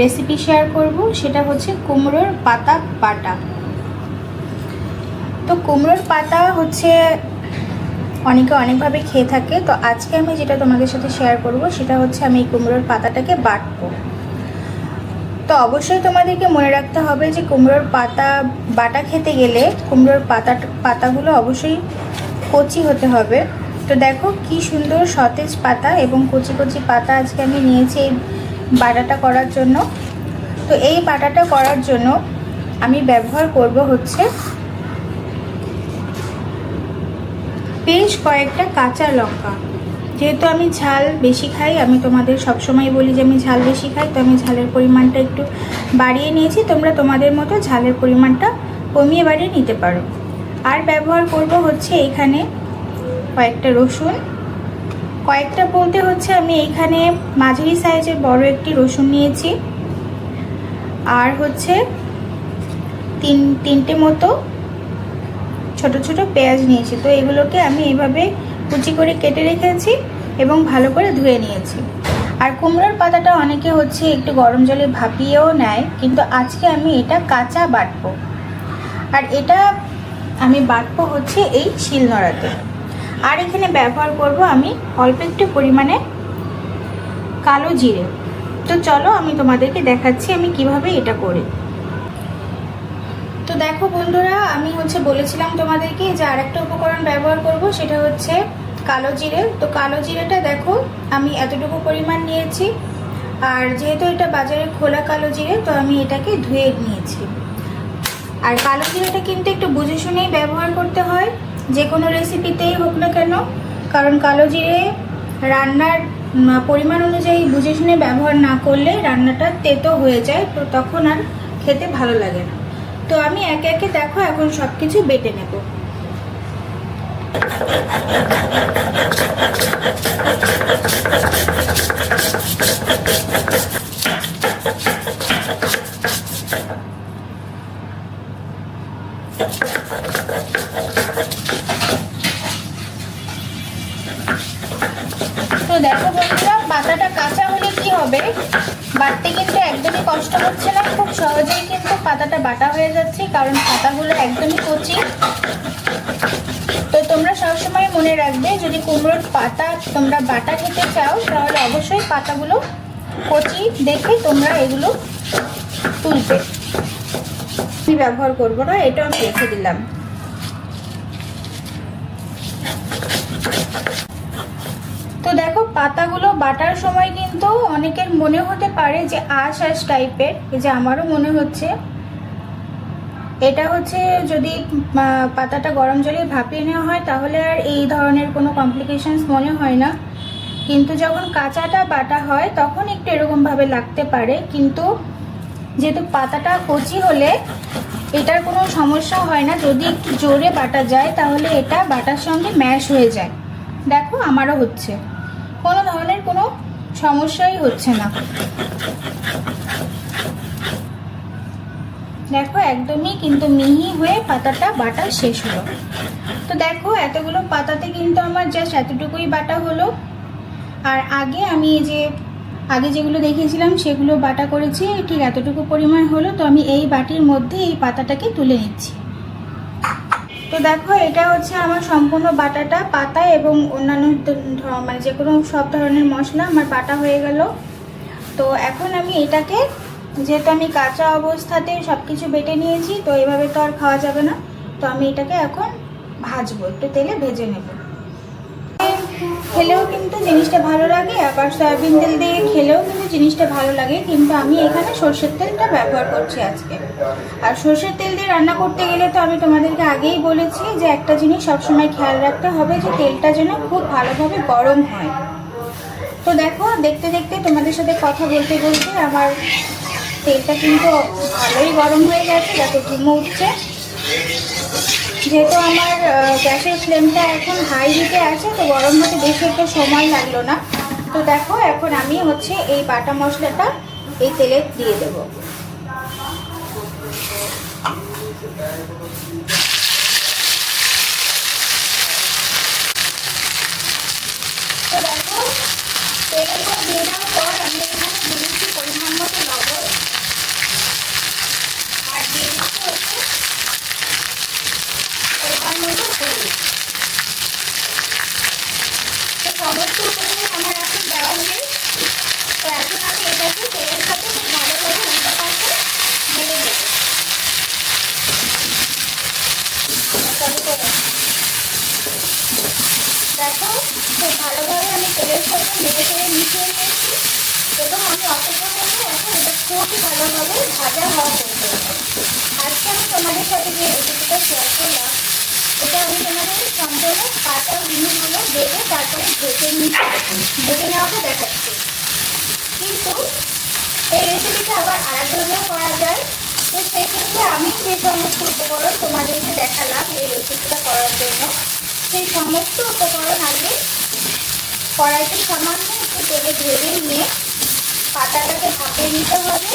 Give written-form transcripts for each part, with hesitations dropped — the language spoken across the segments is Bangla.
রেসিপি শেয়ার করব, সেটা হচ্ছে কুমড়োর পাতা বাটা। তো কুমড়োর পাতা হচ্ছে অনেকে অনেকভাবে খেয়ে থাকে। তো আজকে আমি যেটা তোমাদের সাথে শেয়ার করব সেটা হচ্ছে আমি এই কুমড়োর পাতাটাকে বাটবো। তো অবশ্যই তোমাদেরকে মনে রাখতে হবে যে কুমড়োর পাতা বাটা খেতে গেলে কুমড়োর পাতাগুলো অবশ্যই কচি হতে হবে। তো দেখো কি সুন্দর সতেজ পাতা এবং কচি কচি পাতা আজকে আমি নিয়েছি এই বাটাটা করার জন্য। তো এই বাটাটা করার জন্য আমি ব্যবহার করব হচ্ছে বেশ কয়েকটা কাঁচা লঙ্কা। যেহেতু আমি ঝাল বেশি খাই, আমি তোমাদের সবসময় বলি যে আমি ঝাল বেশি খাই, তো আমি ঝালের পরিমাণটা একটু বাড়িয়ে নিয়েছি। তোমরা তোমাদের মতো ঝালের পরিমাণটা কমিয়ে বাড়িয়ে নিতে পারো। আর ব্যবহার করব হচ্ছে এখানে কয়েকটা রসুন, কয়েকটা বলতে হচ্ছে আমি এইখানে মাঝারি সাইজের বড় একটি রসুন নিয়েছি। আর হচ্ছে তিনটে মতো ছোট ছোট পেঁয়াজ নিয়েছি। তো এগুলোকে আমি এইভাবে কুচি করে কেটে রেখেছি এবং ভালো করে ধুয়ে নিয়েছি। আর কুমড়োর পাতাটা অনেকে হচ্ছে একটু গরম জলে ভাপিয়েও নেয়, কিন্তু আজকে আমি এটা কাঁচা বাটবো। আর এটা আমি বাটবো হচ্ছে এই শিলনোড়াতে। আর এখানে ব্যবহার করব আমি অল্প একটু পরিমাণে কালো জিরে। তো চলো আমি তোমাদেরকে দেখাচ্ছি আমি কিভাবে এটা করি। তো দেখো বন্ধুরা, আমি হচ্ছে বলেছিলাম তোমাদেরকে যে আর একটা উপকরণ ব্যবহার করব, সেটা হচ্ছে কালো জিরে। তো কালো জিরেটা দেখো আমি এতটুকু পরিমাণ নিয়েছি। আর যেহেতু এটা বাজারে খোলা কালো জিরে, তো আমি এটাকে ধুয়ে নিয়েছি। আর কালো জিরেটা কিন্তু একটু বুঝে শুনেই ব্যবহার করতে হয়, যে কোনো রেসিপিতেই হোক না কেন। কারণ কালো জিরে রান্নার পরিমাণ অনুযায়ী বুঝে শুনে ব্যবহার না করলে রান্নাটা তেতো হয়ে যায়, তো তখন আর খেতে ভালো লাগে না। তো আমি একে একে দেখো এখন সব কিছু বেটে নেব। তো দেখো বন্ধুরা, পাতাটা কাঁচা হলে কি হবে, বাটতে কিন্তু একদমই কষ্ট হচ্ছে না, খুব সহজেই কিন্তু পাতাটা বাটা হয়ে যাচ্ছে, কারণ পাতাগুলো একদমই কচি। তো তোমরা সবসময় মনে রাখবে, যদি কুমড়োর পাতা তোমরা বাটা খেতে চাও তাহলে অবশ্যই পাতাগুলো কচি দেখে তোমরা এগুলো তুলবে। আমি ব্যবহার করবো না, এটা আমি রেখে দিলাম। তো দেখো পাতাগুলো বাটার সময় কিন্তু অনেকের মনে হতে পারে যে আঁশ আঁশ টাইপের, এই যে আমারও মনে হচ্ছে। এটা হচ্ছে যদি পাতাটা গরম জলে ভাপিয়ে নেওয়া হয় তাহলে আর এই ধরনের কোনো কমপ্লিকেশনস মনে হয় না, কিন্তু যখন কাঁচাটা বাটা হয় তখন একটু এরকমভাবে লাগতে পারে। কিন্তু যেহেতু পাতাটা কচি হলে এটার কোনো সমস্যা হয় না, যদি একটু জোরে বাটা যায় তাহলে এটা বাটার সঙ্গে ম্যাশ হয়ে যায়। দেখো আমারও হচ্ছে, কোনো ধরনের কোনো সমস্যাই হচ্ছে না। দেখো একদমই কিন্তু মিহি হয়ে পাতাটা বাটা শেষ হলো। তো দেখো এতগুলো পাতাতে কিন্তু আমার জাস্ট এতটুকুই বাটা হলো। আর আমি আগে যেগুলো দেখিয়েছিলাম সেগুলো বাটা করেছি, ঠিক এতটুকু পরিমাণ হলো। তো আমি এই বাটির মধ্যে এই পাতাটাকে তুলে নিচ্ছি। তো দেখো এটা হচ্ছে আমার সম্পূর্ণ বাটাটা, পাতা এবং অন্যান্য মানে যে কোনো সব ধরনের মশলা আমার বাটা হয়ে গেল। তো এখন আমি এটাকে, যেহেতু আমি কাঁচা অবস্থাতে সব কিছু বেটে নিয়েছি, তো এইভাবে তো আর খাওয়া যাবে না, তো আমি এটাকে এখন ভাজবো, একটু তেলে ভেজে নেব। খেলেও কিন্তু জিনিসটা ভালো লাগে, আবার সয়াবিন তেল দিয়ে খেলেও কিন্তু জিনিসটা ভালো লাগে, কিন্তু আমি এখানে সর্ষের তেলটা ব্যবহার করছি আজকে। আর সর্ষের তেল দিয়ে রান্না করতে গেলে তো আমি তোমাদেরকে আগেই বলেছি যে একটা জিনিস সবসময় খেয়াল রাখতে হবে, যে তেলটা যেন খুব ভালোভাবে গরম হয়। তো দেখো দেখতে দেখতে তোমাদের সাথে কথা বলতে বলতে আমার তেলটা কিন্তু ভালোই গরম হয়ে গেছে, দেখো ধুমো উঠছে। যেহেতু আমার গ্যাসের ফ্লেমটা এখন হাই হিটে আছে, তো গরম হতে বেশি একটা সময় লাগলো না। তো দেখো এখন আমি হচ্ছে এই বাটা মশলাটা এই তেলে দিয়ে দেবো। তো দেখো তেলটা দিয়ে দেওয়ার পর আমি এখানে দিয়েছি পরিমাণ মতো লবণ। খুবই ভালোভাবে ভাজা হওয়া পর্যন্ত। আজকে আমি তোমাদের সাথে যে রেসিপিটা শেয়ার করলাম, এটা আমি তোমাদের সম্পূর্ণ কাঁচা জিনিসগুলো বেটে তারপরে ভেজে নেওয়াটা দেখাচ্ছি। কিন্তু এই রেসিপিটা আবার আলাদাভাবেও করা যায়। তো সেই ক্ষেত্রে আমি যে সমস্ত উপকরণ তোমাদেরকে দেখালাম এই রেসিপিটা করার জন্য, সেই সমস্ত উপকরণ আগে কড়াইতে সামান্য একটু তেলে ভেজে নিয়ে পাতাটাকে ভাপিয়ে নিতে হবে।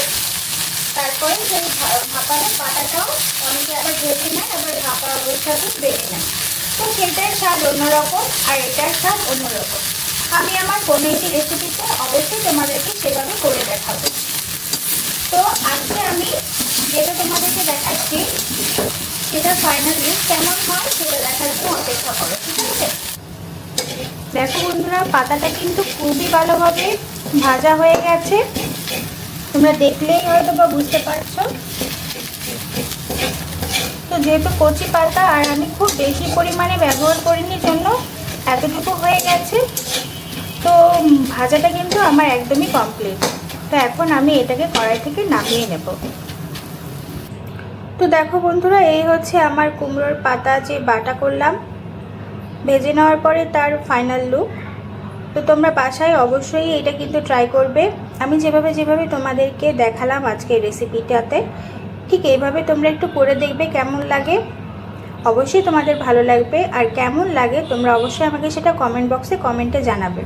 তারপরে সেই ভাপানো পাতাটাও অনেকে আবার ভেজে নেয়, আবার ভাপা অবস্থাতেও বেটে নেয়। তো সেটার স্বাদ অন্যরকম আর এটার স্বাদ অন্যরকম। আমি আমার কোনো একটি রেসিপিতে অবশ্যই তোমাদেরকে সেভাবে করে দেখাবো। তো আজকে আমি যেটা তোমাদেরকে দেখাচ্ছি সেটা ফাইনাল লুক কেমন হয় সেটা দেখার জন্য অপেক্ষা করো, ঠিক আছে? দেখো বন্ধুরা, পাতাটা কিন্তু খুবই ভালোভাবে ভাজা হয়ে গেছে, তোমরা দেখলেই হয়তো বা বুঝতে পারছো। তো যেহেতু কচি পাতা আর আমি খুব বেশি পরিমাণে ব্যবহার করিনি জন্য এতটুকু হয়ে গেছে। তো ভাজাটা কিন্তু আমার একদমই কমপ্লিট। তো এখন আমি এটাকে কড়াই থেকে নামিয়ে নেব। তো দেখো বন্ধুরা, এই হচ্ছে আমার কুমড়োর পাতা যে বাটা করলাম ভেজে নেওয়ার পরে তার ফাইনাল লুক। তো তোমরা বাসায় অবশ্যই এটা কিন্তু ট্রাই করবে। আমি যেভাবে তোমাদেরকে দেখালাম আজকে রেসিপিটাতে, ঠিক এইভাবে তোমরা একটু করে দেখবে কেমন লাগে। অবশ্যই তোমাদের ভালো লাগবে, আর কেমন লাগে তোমরা অবশ্যই আমাকে সেটা কমেন্ট বক্সে কমেন্টে জানাবে।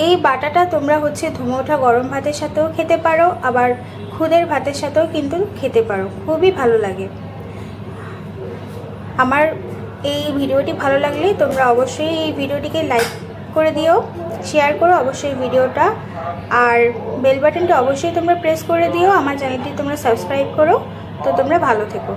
এই বাটাটা তোমরা হচ্ছে ধুমে ওঠা গরম ভাতের সাথেও খেতে পারো, আবার খুদের ভাতের সাথেও কিন্তু খেতে পারো, খুবই ভালো লাগে। আমার এই ভিডিওটি ভালো লাগলে তোমরা অবশ্যই এই ভিডিওটিকে লাইক করে দিও, শেয়ার করো অবশ্যই ভিডিওটা, আর বেল বাটনটা অবশ্যই তোমরা প্রেস করে দিও। আমার চ্যানেলটি তোমরা সাবস্ক্রাইব করো। তো তোমরা ভালো থেকো।